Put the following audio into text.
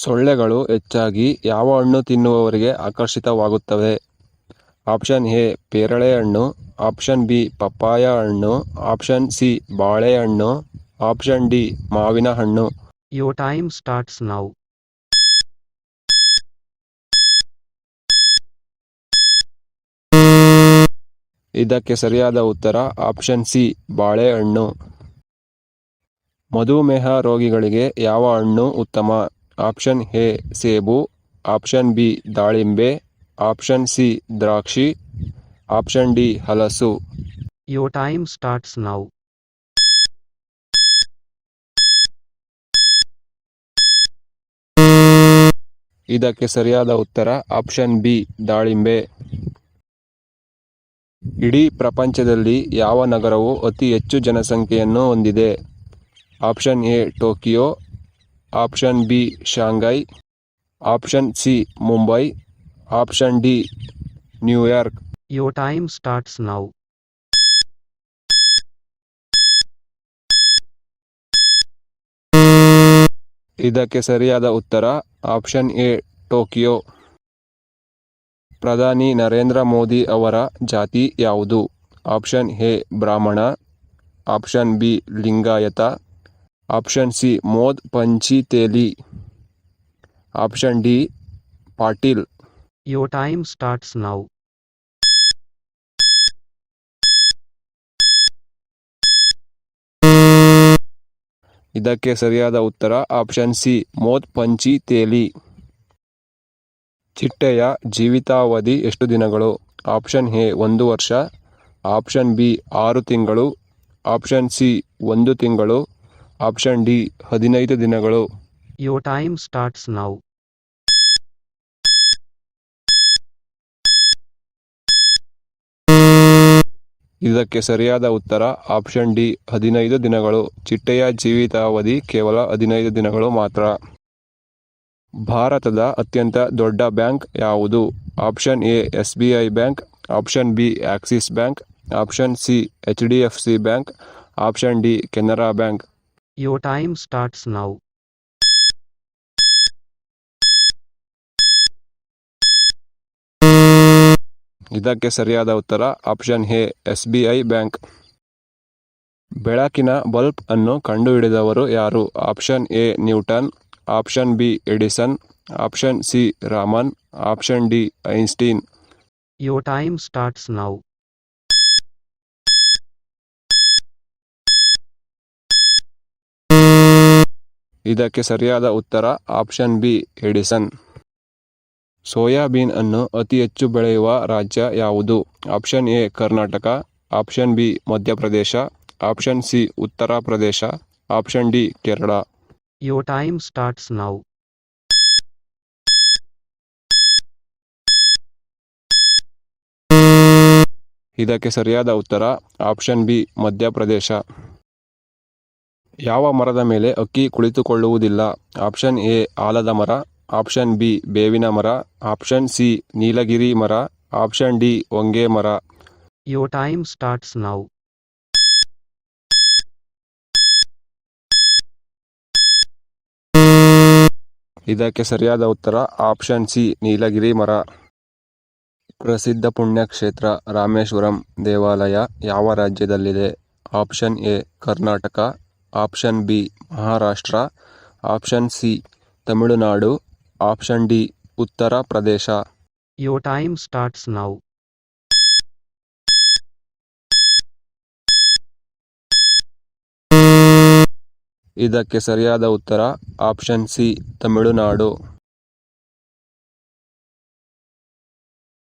ಸೊಳ್ಳೆಗಳು ಹೆಚ್ಚಾಗಿ ಯಾವ ಹಣ್ಣು ತಿನ್ನುವವರಿಗೆ ಆಕರ್ಷಿತವಾಗುತ್ತವೆ? ಆಪ್ಷನ್ ಎ ಪೇರಳೆ ಹಣ್ಣು, ಆಪ್ಷನ್ ಬಿ ಪಪ್ಪಾಯ ಹಣ್ಣು, ಆಪ್ಷನ್ ಸಿ ಬಾಳೆಹಣ್ಣು, ಆಪ್ಷನ್ ಡಿ ಮಾವಿನ ಹಣ್ಣು. Your time starts now. ಇದಕ್ಕೆ ಸರಿಯಾದ ಉತ್ತರ ಆಪ್ಷನ್ ಸಿ ಬಾಳೆಹಣ್ಣು. ಮಧುಮೇಹ ರೋಗಿಗಳಿಗೆ ಯಾವ ಹಣ್ಣು ಉತ್ತಮ? ಆಪ್ಷನ್ ಎ ಸೇಬು, ಆಪ್ಷನ್ ಬಿ ದಾಳಿಂಬೆ, ಆಪ್ಷನ್ ಸಿ ದ್ರಾಕ್ಷಿ, ಆಪ್ಷನ್ ಡಿ ಹಲಸು. Your time starts now. ಇದಕ್ಕೆ ಸರಿಯಾದ ಉತ್ತರ ಆಪ್ಷನ್ ಬಿ ದಾಳಿಂಬೆ. ಇಡೀ ಪ್ರಪಂಚದಲ್ಲಿ ಯಾವ ನಗರವು ಅತಿ ಹೆಚ್ಚು ಜನಸಂಖ್ಯೆಯನ್ನು ಹೊಂದಿದೆ? Option A Tokyo, option B Shanghai, option C Mumbai, option D New York. Your time starts now. ಇದಕ್ಕೆ ಸರಿಯಾದ ಉತ್ತರ ಆಪ್ಷನ್ ಎ ಟೋಕಿಯೋ. ಪ್ರಧಾನಿ ನರೇಂದ್ರ ಮೋದಿ ಅವರ ಜಾತಿ ಯಾವುದು? ಆಪ್ಷನ್ ಎ ಬ್ರಾಹ್ಮಣ, ಆಪ್ಷನ್ ಬಿ ಲಿಂಗಾಯತ, ಆಪ್ಷನ್ ಸಿ ಮೋದ್ ಪಂಚಿ ತೇಲಿ, option D Patil. Your time starts now. ಇದಕ್ಕೆ ಸರಿಯಾದ ಉತ್ತರ ಆಪ್ಷನ್ ಸಿ ಮೋದ್ ಪಂಚಿ ತೇಲಿ. ಚಿಟ್ಟೆಯ ಜೀವಿತಾವಧಿ ಎಷ್ಟು ದಿನಗಳು? ಆಪ್ಷನ್ ಎ 1 ವರ್ಷ, ಆಪ್ಷನ್ ಬಿ 6 ತಿಂಗಳು, ಆಪ್ಷನ್ ಸಿ 1 ತಿಂಗಳು, ಆಪ್ಷನ್ ಡಿ 15 ದಿನಗಳು. Your time starts now. ಇದಕ್ಕೆ ಸರಿಯಾದ ಉತ್ತರ ಆಪ್ಷನ್ ಡಿ 15 ದಿನಗಳು. ಚಿಟ್ಟೆಯ ಜೀವಿತಾವಧಿ ಕೇವಲ 15 ದಿನಗಳು ಮಾತ್ರ. ಭಾರತದ ಅತ್ಯಂತ ದೊಡ್ಡ ಬ್ಯಾಂಕ್ ಯಾವುದು? Option A SBI bank, option B Axis bank, option C HDFC bank, option D Canara bank. Your time starts now. ಇದಕ್ಕೆ ಸರಿಯಾದ ಉತ್ತರ ಆಪ್ಷನ್ ಎ SBI ಬ್ಯಾಂಕ್. ಬೆಳಕಿನ ಬಲ್ಬ್ ಅನ್ನು ಕಂಡುಹಿಡಿದವರು ಯಾರು? Option A Newton, option B Edison, option C Raman, option D Einstein. Your time starts now. ಇದಕ್ಕೆ ಸರಿಯಾದ ಉತ್ತರ option B Edison. Soybean ಅನ್ನು ಅತಿ ಹೆಚ್ಚು ಬೆಳೆಯುವ ರಾಜ್ಯ ಯಾವುದು? Option A Karnataka, option B Madhya Pradesh, option C Uttar Pradesh, option D Kerala. Your time starts now. ಇದಕ್ಕೆ ಸರಿಯಾದ ಉತ್ತರ ಆಪ್ಷನ್ ಬಿ ಮಧ್ಯಪ್ರದೇಶ. ಯಾವ ಮರದ ಮೇಲೆ ಹಕ್ಕಿ ಕುಳಿತುಕೊಳ್ಳುವುದಿಲ್ಲ? ಆಪ್ಷನ್ ಎ ಆಲದ ಮರ, ಆಪ್ಷನ್ ಬಿ ಬೇವಿನ ಮರ, ಆಪ್ಷನ್ ಸಿ ನೀಲಗಿರಿ ಮರ, ಆಪ್ಷನ್ ಡಿ ಹೊಂಗೆ ಮರ. Your time starts now. ಇದಕ್ಕೆ ಸರಿಯಾದ ಉತ್ತರ ಆಪ್ಷನ್ ಸಿ ನೀಲಗಿರಿ ಮರ. ಪ್ರಸಿದ್ಧ ಪುಣ್ಯಕ್ಷೇತ್ರ ರಾಮೇಶ್ವರಂ ದೇವಾಲಯ ಯಾವ ರಾಜ್ಯದಲ್ಲಿದೆ? Option A Karnataka, option B Maharashtra, option C Tamil Nadu, option D Uttar Pradesh. Your time starts now. ಇದಕ್ಕೆ ಸರಿಯಾದ ಉತ್ತರ ಆಪ್ಷನ್ ಸಿ ತಮಿಳುನಾಡು.